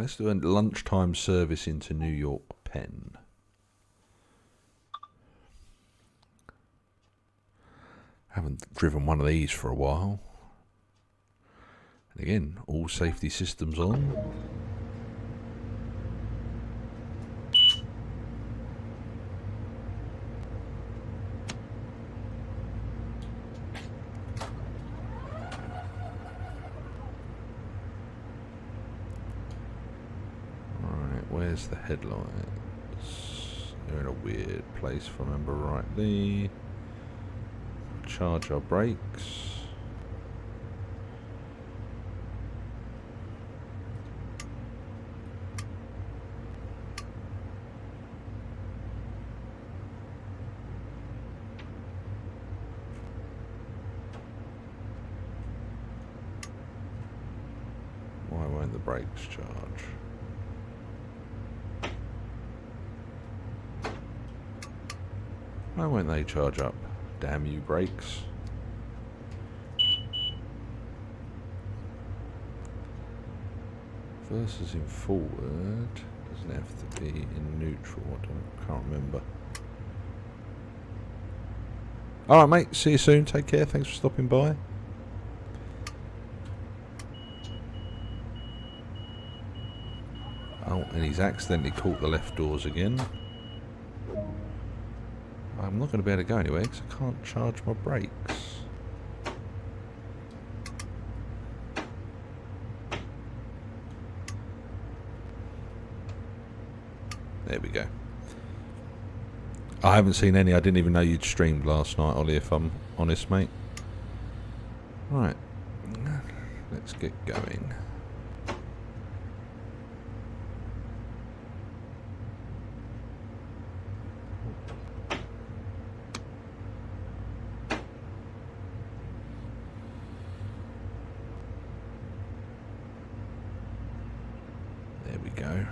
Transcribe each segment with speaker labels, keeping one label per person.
Speaker 1: let's do a lunchtime service into New York Penn. Haven't driven one of these for a while. And again, all safety systems on. Alright, where's the headlights? They're in a weird place if I remember rightly. Charge our brakes. Why won't the brakes charge? Why won't they charge up? Damn you, brakes. Versus in forward. Doesn't have to be in neutral. I can't remember. Alright, mate. See you soon. Take care. Thanks for stopping by. Oh, and he's accidentally caught the left doors again. I'm not going to be able to go anywhere because I can't charge my brakes. There we go. I haven't seen any. I didn't even know you'd streamed last night, Ollie, if I'm honest, mate. Right. Let's get going. There we go.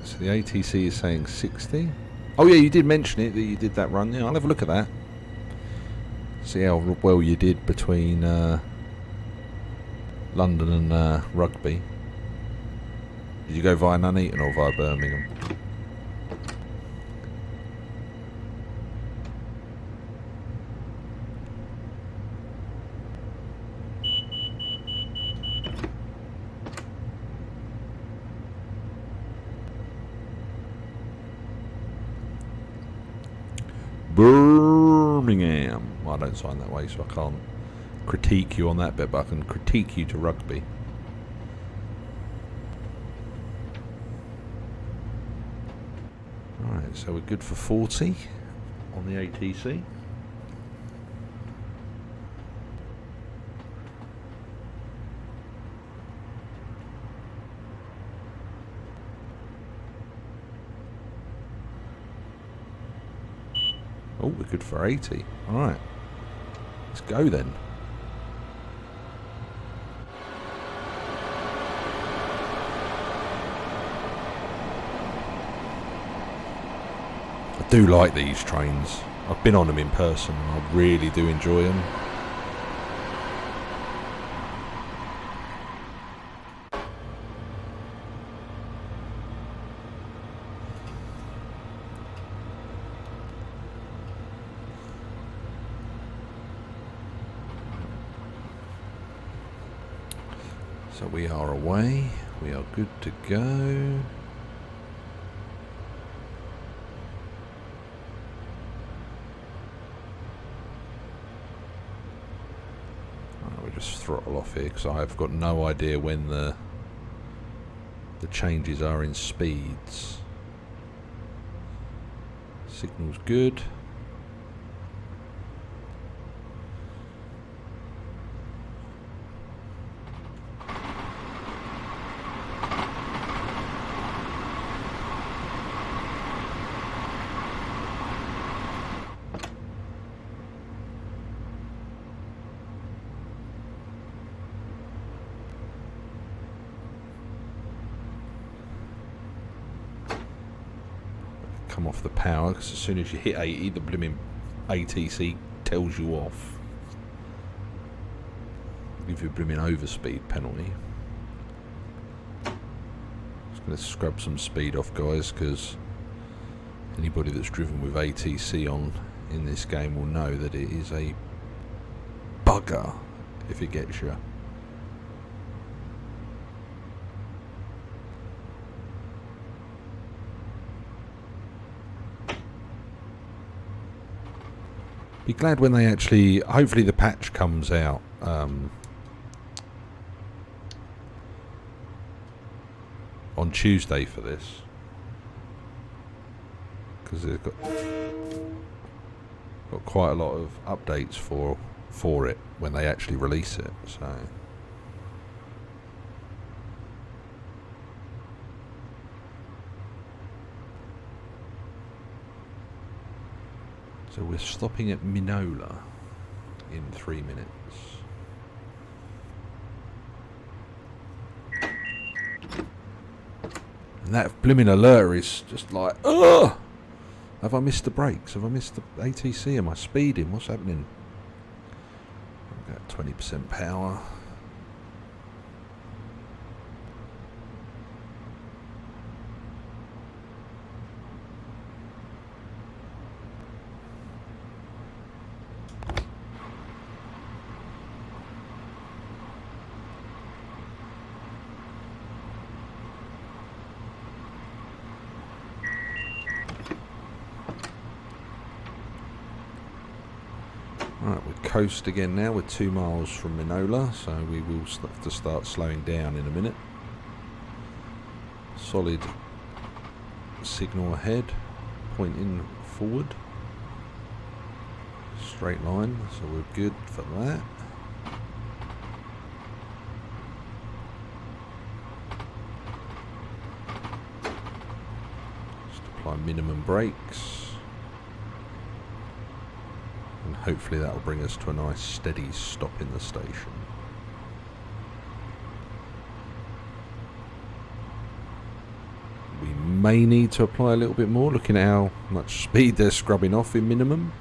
Speaker 1: So the ATC is saying 60. Oh yeah, you did mention it, that you did that run. Yeah, I'll have a look at that. See how well you did between London and Rugby. Did you go via Nuneaton or via Birmingham? Birmingham. Well, I don't sign that way, so I can't critique you on that bit, but I can critique you to Rugby. Alright, so we're good for 40 on the ATC. Oh, we're good for 80. Alright. Let's go then. I do like these trains. I've been on them in person and I really do enjoy them. So we are away, we are good to go. We'll just throttle off here because I've got no idea when the changes are in speeds. Signal's good. come off the power, because as soon as you hit 80, the blooming ATC tells you off. Give you a blooming overspeed penalty. Just going to scrub some speed off, guys, because anybody that's driven with ATC on in this game will know that it is a bugger if it gets you. Be glad when they actually, hopefully the patch comes out on Tuesday for this, because they've got quite a lot of updates for it when they actually release it. So we're stopping at Minola in 3 minutes. And that blooming alert is just like, ugh! Have I missed the brakes? Have I missed the ATC? Am I speeding? What's happening? I've got 20% power. Right, we're coast again now. We're 2 miles from Minola, so we will have to start slowing down in a minute. Solid signal ahead, pointing forward. Straight line, so we're good for that. Just apply minimum brakes. And hopefully that will bring us to a nice steady stop in the station. We may need to apply a little bit more, looking at how much speed they're scrubbing off in minimum.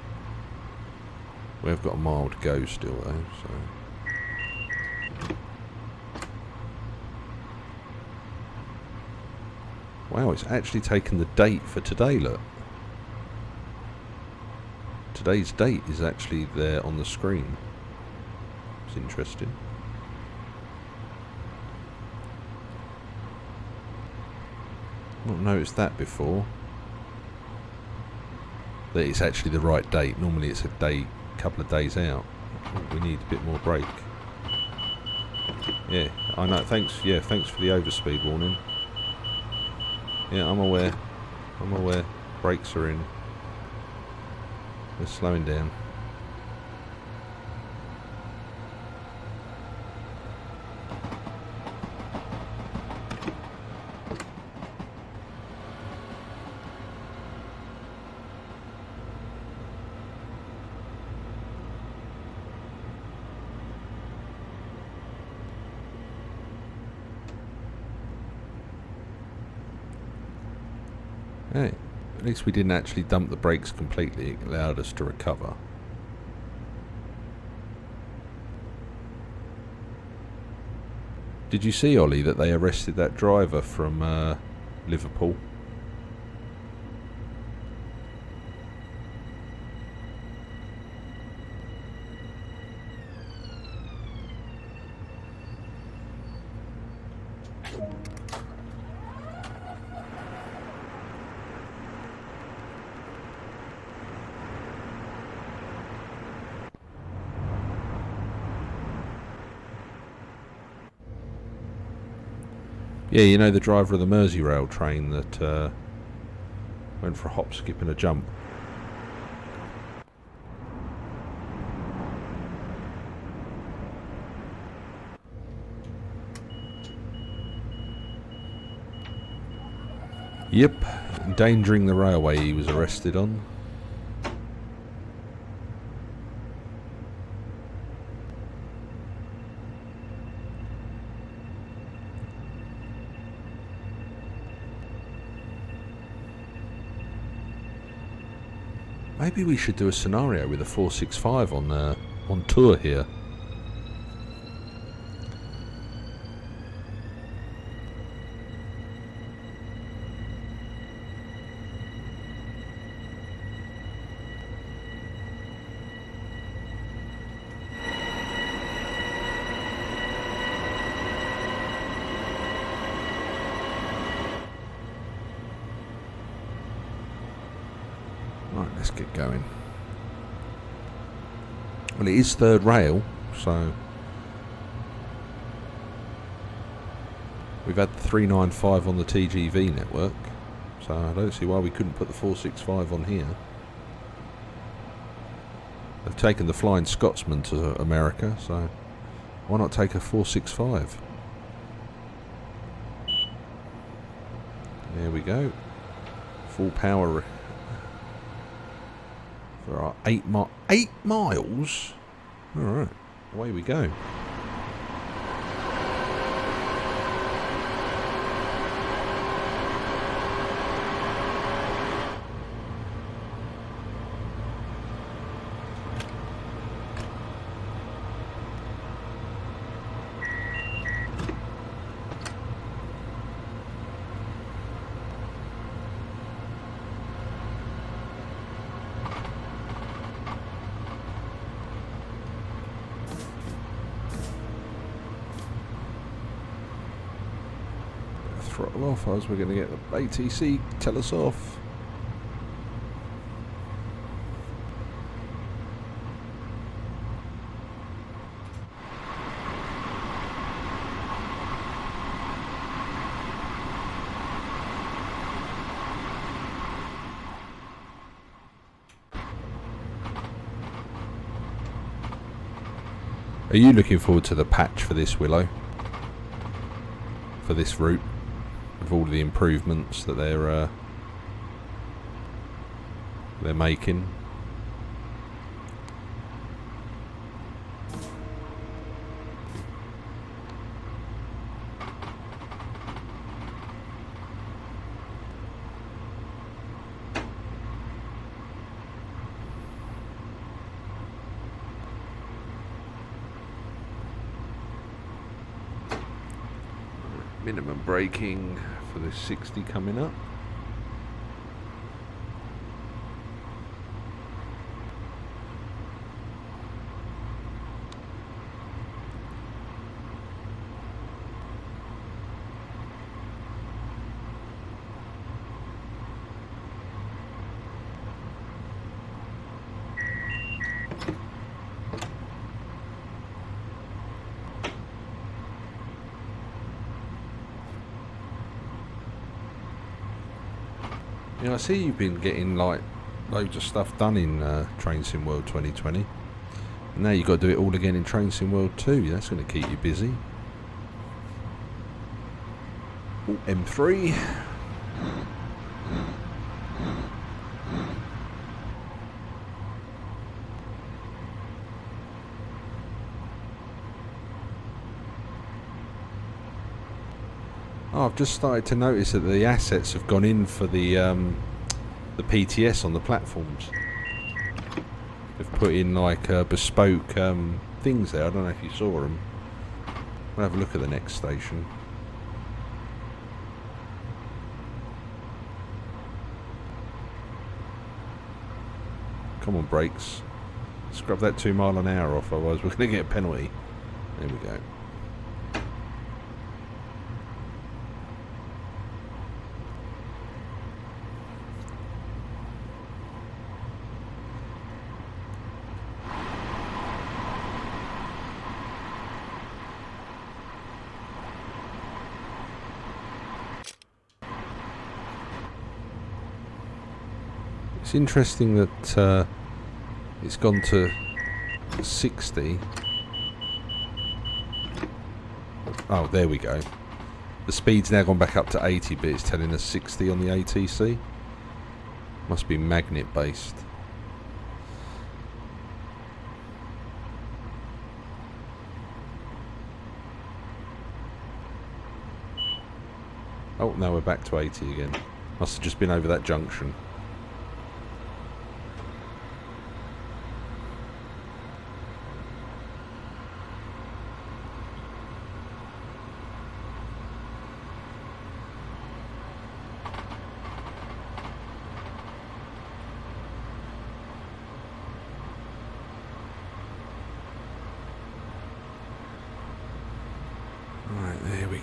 Speaker 1: We've got a mile to go still though, so. Wow, it's actually taken the date for today, look. Today's date is actually there on the screen. It's interesting. Not noticed that before. That it's actually the right date. Normally it's a couple of days out. Oh, we need a bit more brake. Yeah, I know. Thanks. Yeah, thanks for the overspeed warning. Yeah, I'm aware. I'm aware. Brakes are in. We're slowing down. Hey. At least we didn't actually dump the brakes completely. It allowed us to recover. Did you see, Ollie, that they arrested that driver from Liverpool? Yeah, you know the driver of the Merseyrail train that went for a hop, skip and a jump. Yep, endangering the railway he was arrested on. Maybe we should do a scenario with a 465 on tour here. Right, let's get going. Well, it is third rail, so we've had the 395 on the TGV network, so I don't see why we couldn't put the 465 on here. They've taken the Flying Scotsman to America, so why not take a 465? There we go. Full power for our 8 miles. Alright, away we go. Throttle off, as we're going to get the ATC tell us off. Are you looking forward to the patch for this, Willow? For this route? With all the improvements that they're making. Minimum braking for the 60 coming up. Yeah, I see you've been getting like loads of stuff done in Train Sim World 2020. And now you've got to do it all again in Train Sim World 2. That's going to keep you busy. Ooh, M3. Oh, I've just started to notice that the assets have gone in for the PTS on the platforms. They've put in like bespoke things there. I don't know if you saw them. We'll have a look at the next station. Come on, brakes. Scrub that 2 mile an hour off, otherwise we're going to get a penalty. There we go. It's interesting that it's gone to 60. Oh, there we go. The speed's now gone back up to 80, but it's telling us 60 on the ATC. Must be magnet based. Oh, now we're back to 80 again. Must have just been over that junction.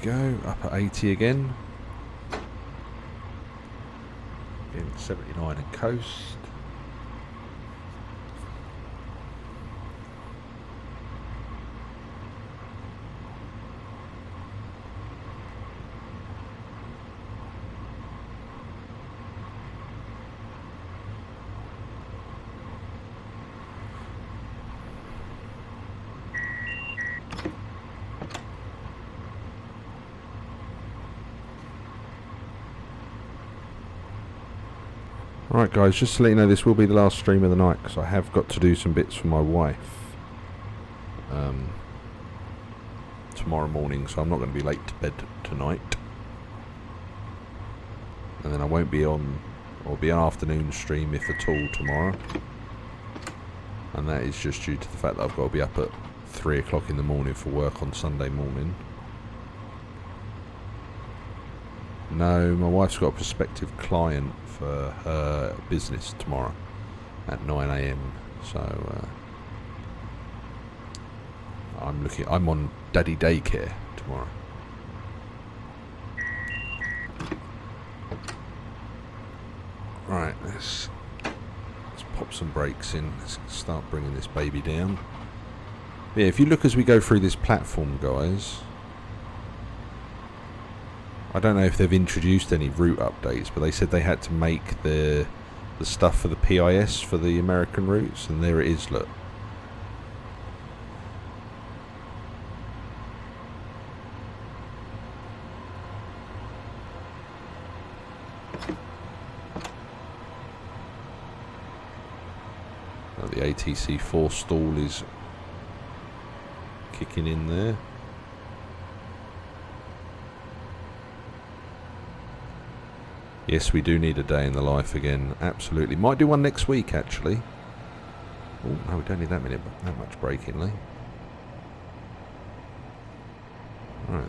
Speaker 1: go, up at 80 again. Getting 79 and coast. Right guys, just to let you know, this will be the last stream of the night because I have got to do some bits for my wife tomorrow morning, so I'm not going to be late to bed tonight. And then I won't be on, or be an afternoon stream if at all tomorrow. And that is just due to the fact that I've got to be up at 3 o'clock in the morning for work on Sunday morning. No, my wife's got a prospective client for her business tomorrow at 9 AM. So I'm on daddy daycare tomorrow. Right, let's pop some brakes in. Let's start bringing this baby down. Yeah, if you look as we go through this platform, guys, I don't know if they've introduced any route updates, but they said they had to make the stuff for the PIS for the American routes, and there it is, look. The ATC 4 stall is kicking in there. Yes, we do need a day in the life again. Absolutely. Might do one next week, actually. Oh, no, we don't need that much braking, Lee. Right.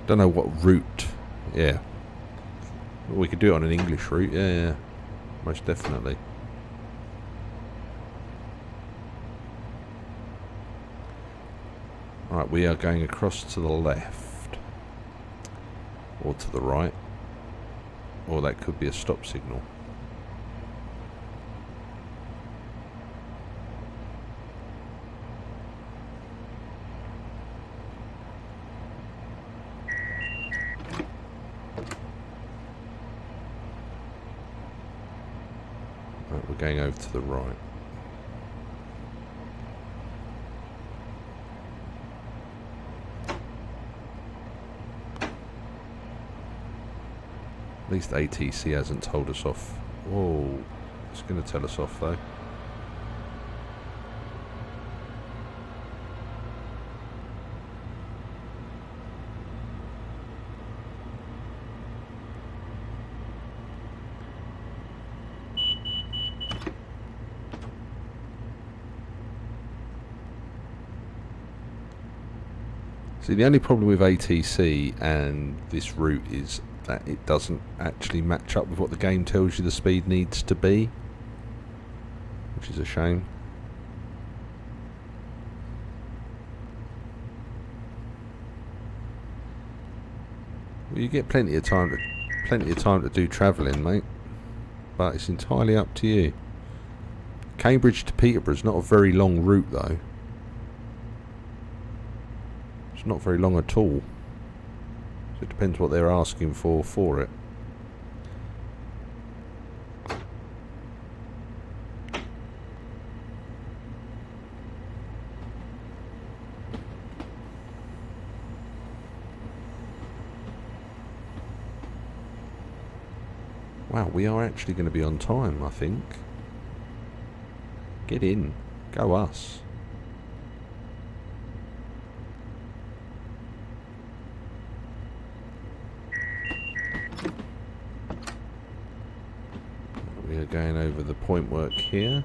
Speaker 1: Don't know what route. Yeah. We could do it on an English route. Yeah. Most definitely. Right, we are going across to the left. Or to the right. Or that could be a stop signal. Right, we're going over to the right. At least ATC hasn't told us off. Whoa, it's going to tell us off though. See, the only problem with ATC and this route is that it doesn't actually match up with what the game tells you the speed needs to be, which is a shame. Well, you get plenty of time to do travelling, mate, but it's entirely up to you. Cambridge to Peterborough is not a very long route though. It's not very long at all. So it depends what they're asking for it. Wow, we are actually going to be on time, I think. Get in. Go us. Going over the point work here.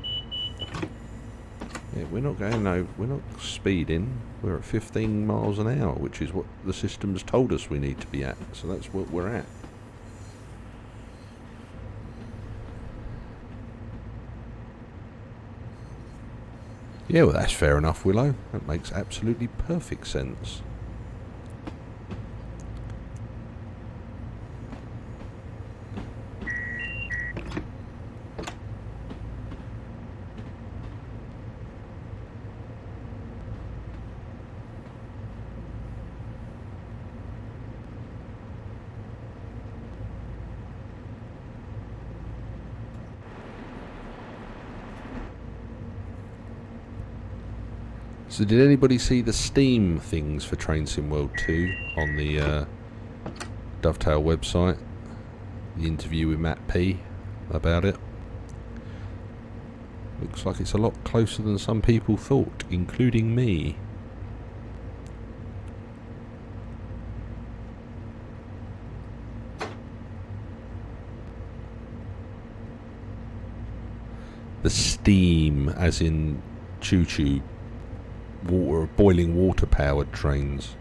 Speaker 1: Yeah, we're not going over, we're not speeding. We're at 15 miles an hour, which is what the system's told us we need to be at. So that's what we're at. Yeah, well, that's fair enough, Willow. That makes absolutely perfect sense. So did anybody see the Steam things for Train Sim World 2 on the Dovetail website? The interview with Matt P about it. Looks like it's a lot closer than some people thought, including me. The Steam, as in choo-choo. Water, boiling water powered trains.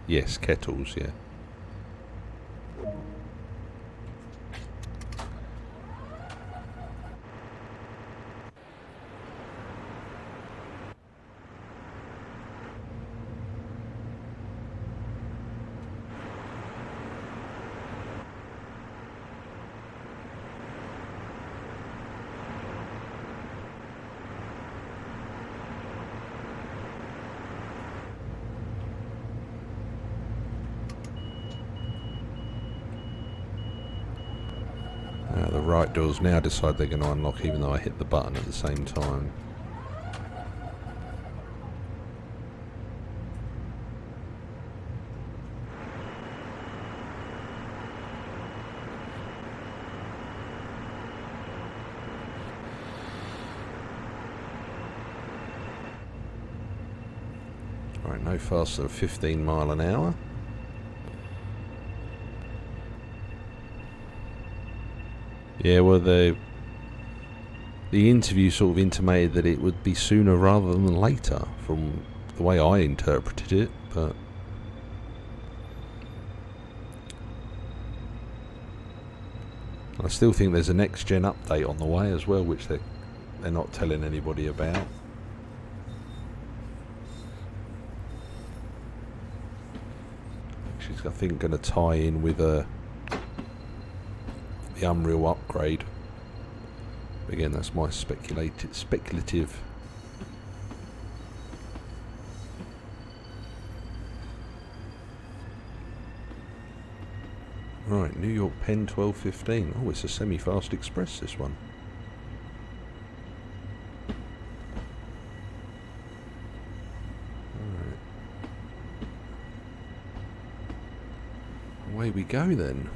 Speaker 1: Yes, kettles, yeah. The right doors now decide they're going to unlock even though I hit the button at the same time. Right, no faster than 15 mile an hour. Yeah, well, the interview sort of intimated that it would be sooner rather than later, from the way I interpreted it, but I still think there's a next-gen update on the way as well, which they're not telling anybody about. She's, I think, going to tie in with the Unreal upgrade. Again, that's my speculative. Right, New York Penn 12:15. Oh, it's a semi-fast express, this one. Alright. Away we go then.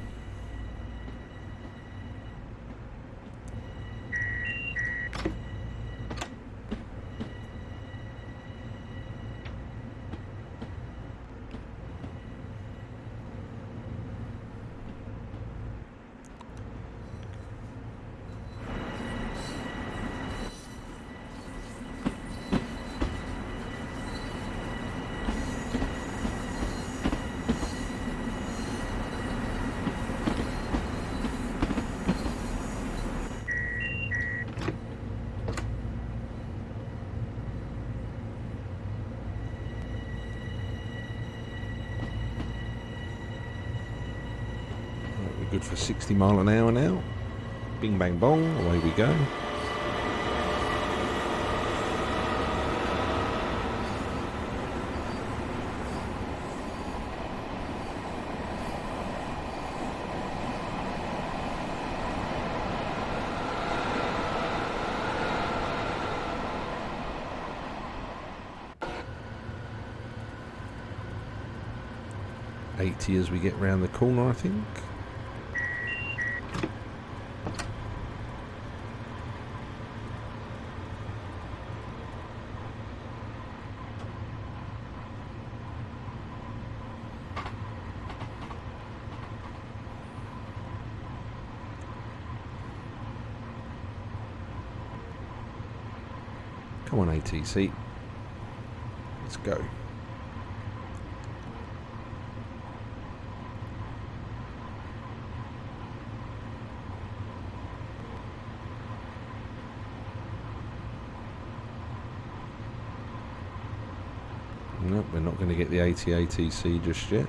Speaker 1: Good for 60 mile an hour now. Bing bang bong, away we go. As we get round the corner, I think. Come on, ATC. Let's go. Nope, we're not going to get the 80 ATC just yet.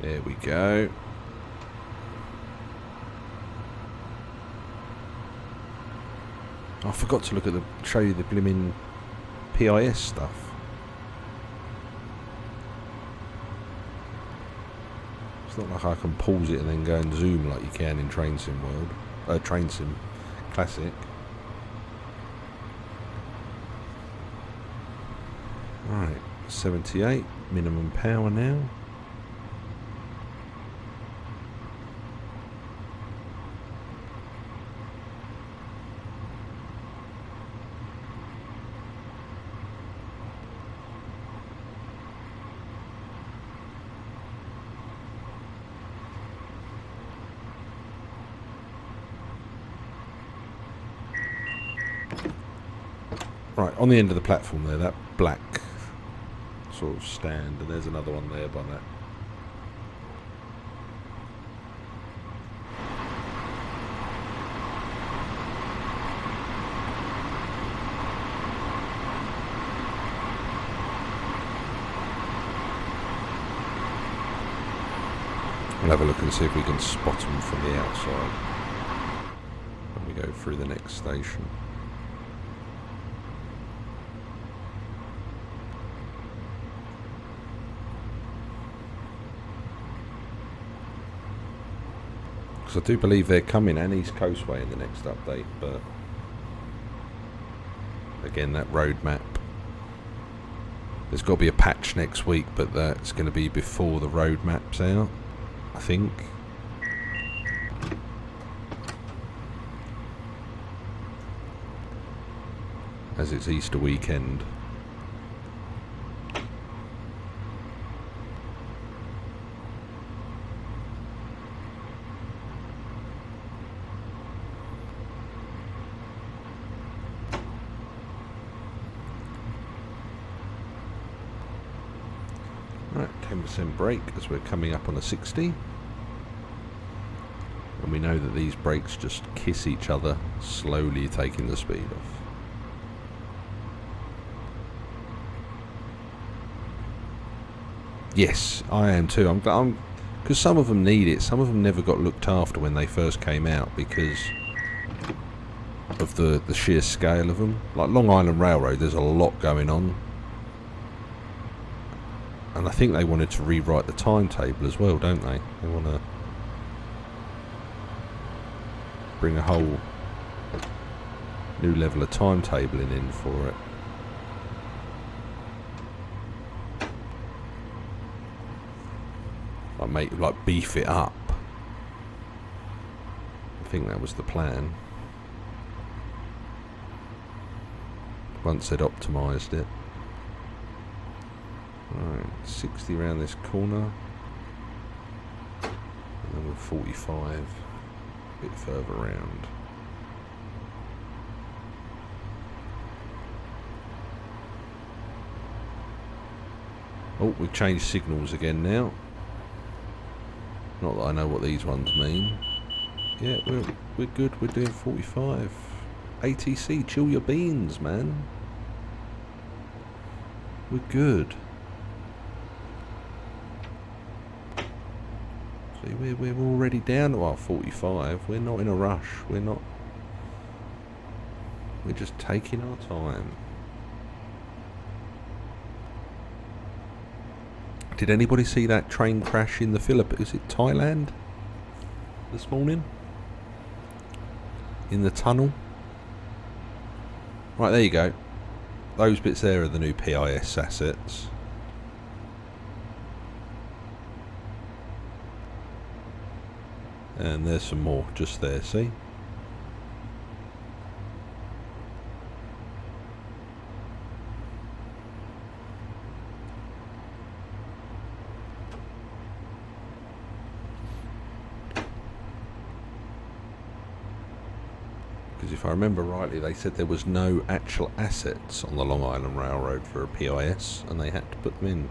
Speaker 1: There we go. I forgot to look at show you the blimmin' PIS stuff. It's not like I can pause it and then go and zoom like you can in Train Sim World. Train Sim Classic. Right, 78, minimum power now. Right, on the end of the platform there, that black sort of stand, and there's another one there by that. We'll have a look and see if we can spot them from the outside when we go through the next station. Because I do believe they're coming an East Coastway in the next update, but again, that road map, there's got to be a patch next week, but that's going to be before the road map's out, I think. As it's Easter weekend. Right, 10% brake as we're coming up on a 60. And we know that these brakes just kiss each other, slowly taking the speed off. Yes, I am too. I'm because some of them need it. Some of them never got looked after when they first came out because of the sheer scale of them. Like Long Island Railroad, there's a lot going on. And I think they wanted to rewrite the timetable as well, don't they? They want to bring a whole new level of timetabling in for it. Like beef it up. I think that was the plan. Once they'd optimised it. Right, 60 around this corner. And then we're 45 a bit further around. Oh, we've changed signals again now. Not that I know what these ones mean. Yeah, we're good. We're doing 45. ATC, chill your beans, man. We're good. See, we're already down to our 45. We're not in a rush. We're not. We're just taking our time. Did anybody see that train crash in the Philippines? Is it Thailand? This morning? In the tunnel? Right, there you go. Those bits there are the new PIS assets. And there's some more just there, see? If I remember rightly, they said there was no actual assets on the Long Island Railroad for a PIS, and they had to put them in.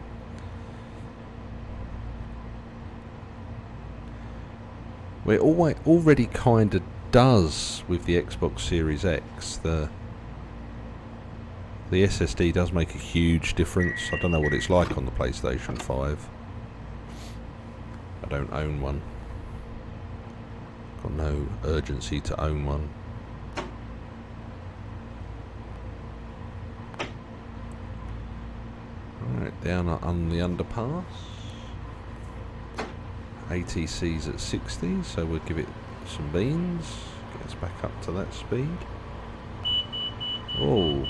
Speaker 1: Well, it already kind of does with the Xbox Series X. The The SSD does make a huge difference. I don't know what it's like on the PlayStation 5. I don't own one. Got no urgency to own one. Right, down on the underpass. ATC's at 60, so we'll give it some beans. Get us back up to that speed. Oh.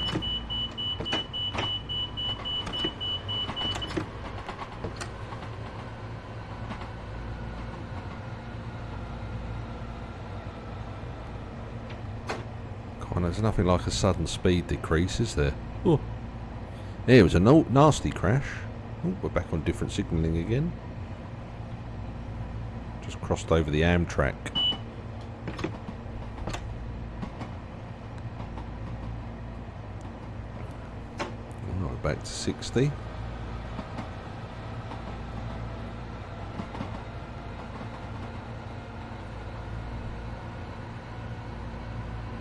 Speaker 1: Come on, there's nothing like a sudden speed decrease, is there? Oh. There was a nasty crash. Oh, we're back on different signalling again. Just crossed over the Amtrak. Right, back to 60.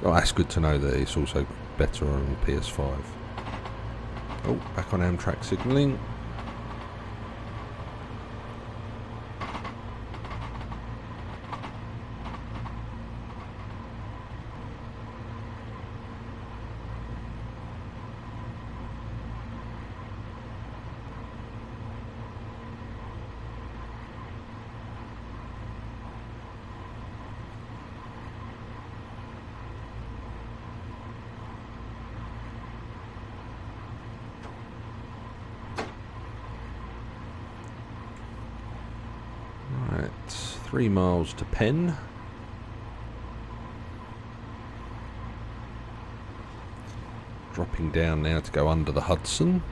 Speaker 1: Oh, that's good to know that it's also better on the PS5. Oh, back on Amtrak signalling. Right, 3 miles to Penn. Dropping down now to go under the Hudson.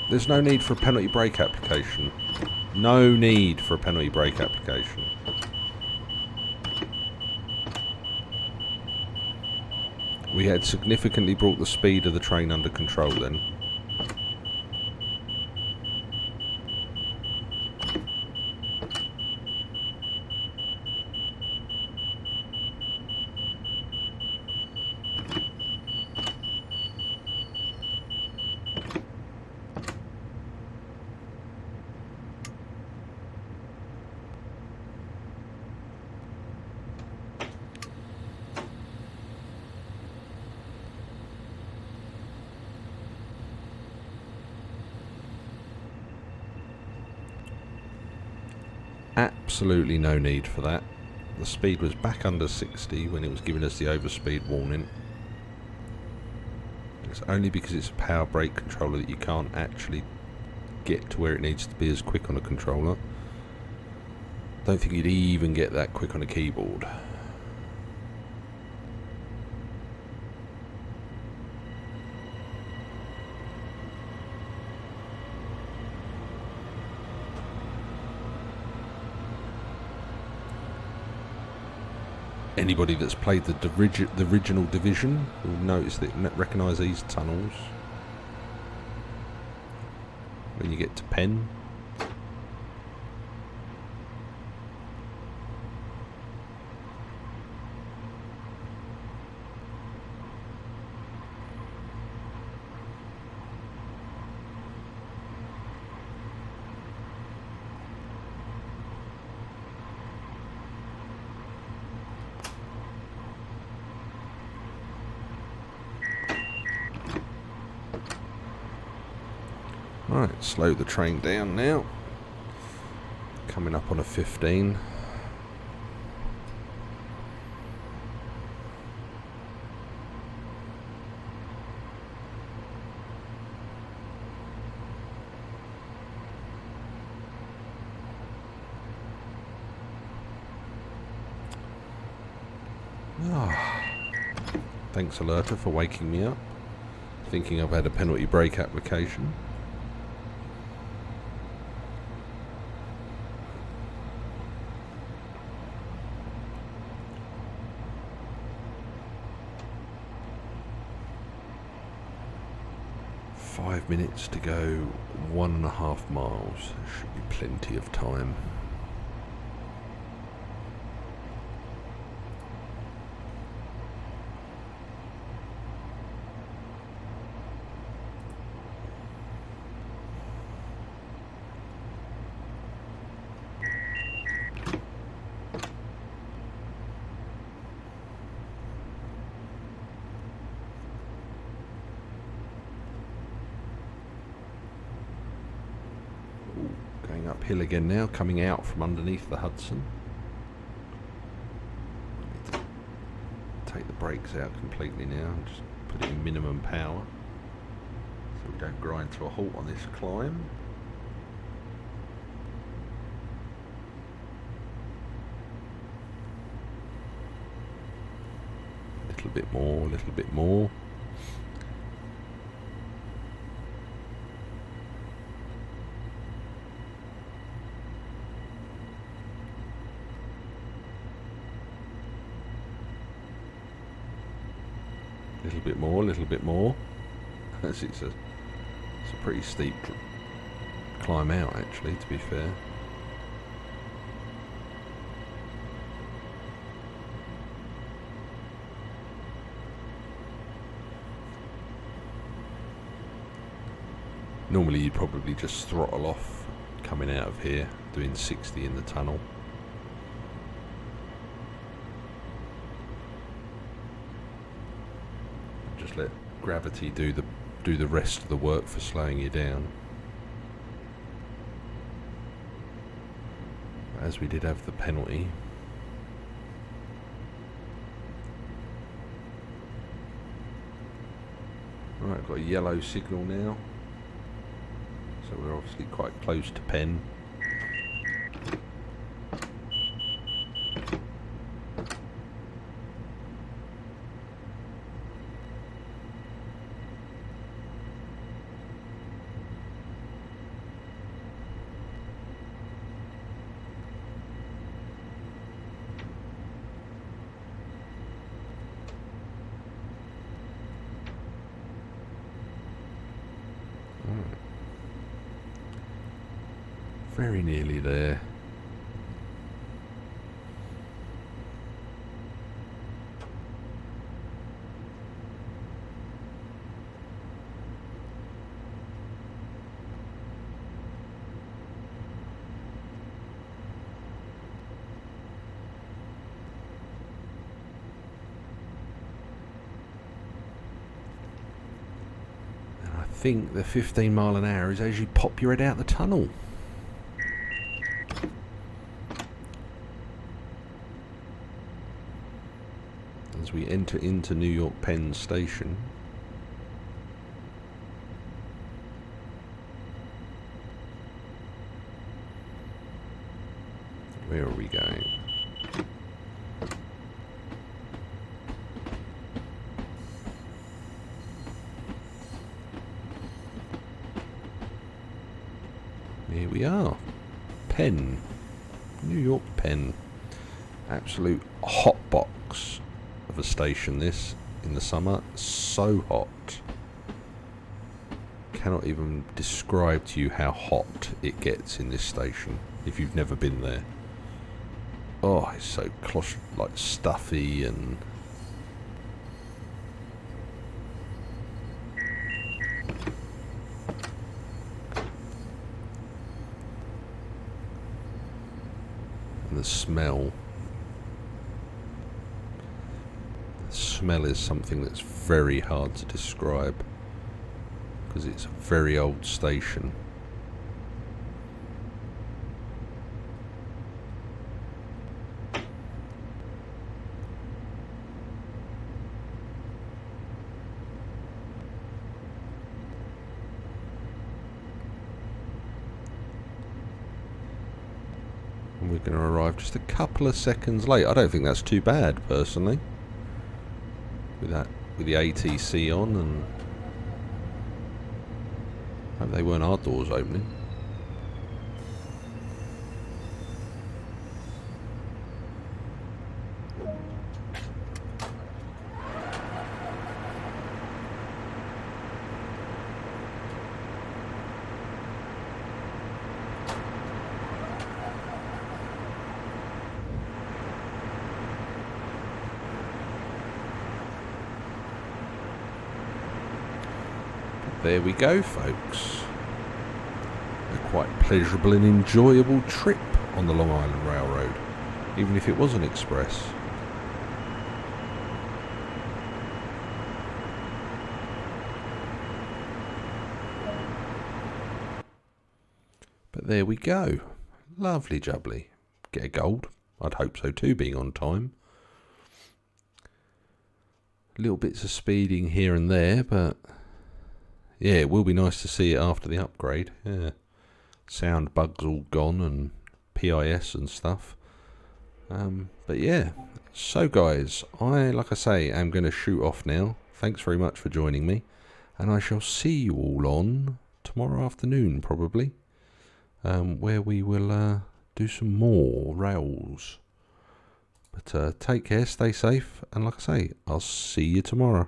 Speaker 1: There's no need for a penalty brake application. No need for a penalty brake application. We had significantly brought the speed of the train under control then. Absolutely no need for that. The speed was back under 60 when it was giving us the overspeed warning. It's only because it's a power brake controller that you can't actually get to where it needs to be as quick on a controller. Don't think you'd even get that quick on a keyboard. Anybody that's played the original Division will notice that, recognise these tunnels. When you get to Penn. Right, slow the train down now. Coming up on a 15. Thanks, Alerter, for waking me up. Thinking I've had a penalty brake application. 5 minutes to go, 1.5 miles. There should be plenty of time. Going uphill again now, coming out from underneath the Hudson. Take the brakes out completely now and just put it in minimum power so we don't grind to a halt on this climb. A little bit more, a little bit more. A little bit more, a little bit more. It's a pretty steep climb out, actually, to be fair. Normally you'd probably just throttle off coming out of here, doing 60 in the tunnel. Just let gravity do the rest of the work for slowing you down. As we did have the penalty. Right, I've got a yellow signal now. So we're obviously quite close to Penn. Very nearly there. And I think the 15 mile an hour is as you pop your head out the tunnel. As we enter into New York Penn Station. Where are we going? Here we are. Penn. New York Penn. Absolute hot box of a station, this, in the summer. So hot. Cannot even describe to you how hot it gets in this station if you've never been there. Oh, it's so like stuffy and the smell. The smell is something that's very hard to describe because it's a very old station. We're going to arrive just a couple of seconds late. I don't think that's too bad, personally. With the ATC on, and I hope they weren't our doors opening. there we go, folks. A quite pleasurable and enjoyable trip on the Long Island Railroad, even if it was an express. But there we go. Lovely jubbly. Get a gold. I'd hope so too, being on time. Little bits of speeding here and there, but yeah, it will be nice to see it after the upgrade. Yeah, sound bugs all gone and PIS and stuff. But yeah, so guys, like I say, am going to shoot off now. Thanks very much for joining me, and I shall see you all on tomorrow afternoon probably, where we will do some more rails. But take care, stay safe, and like I say, I'll see you tomorrow.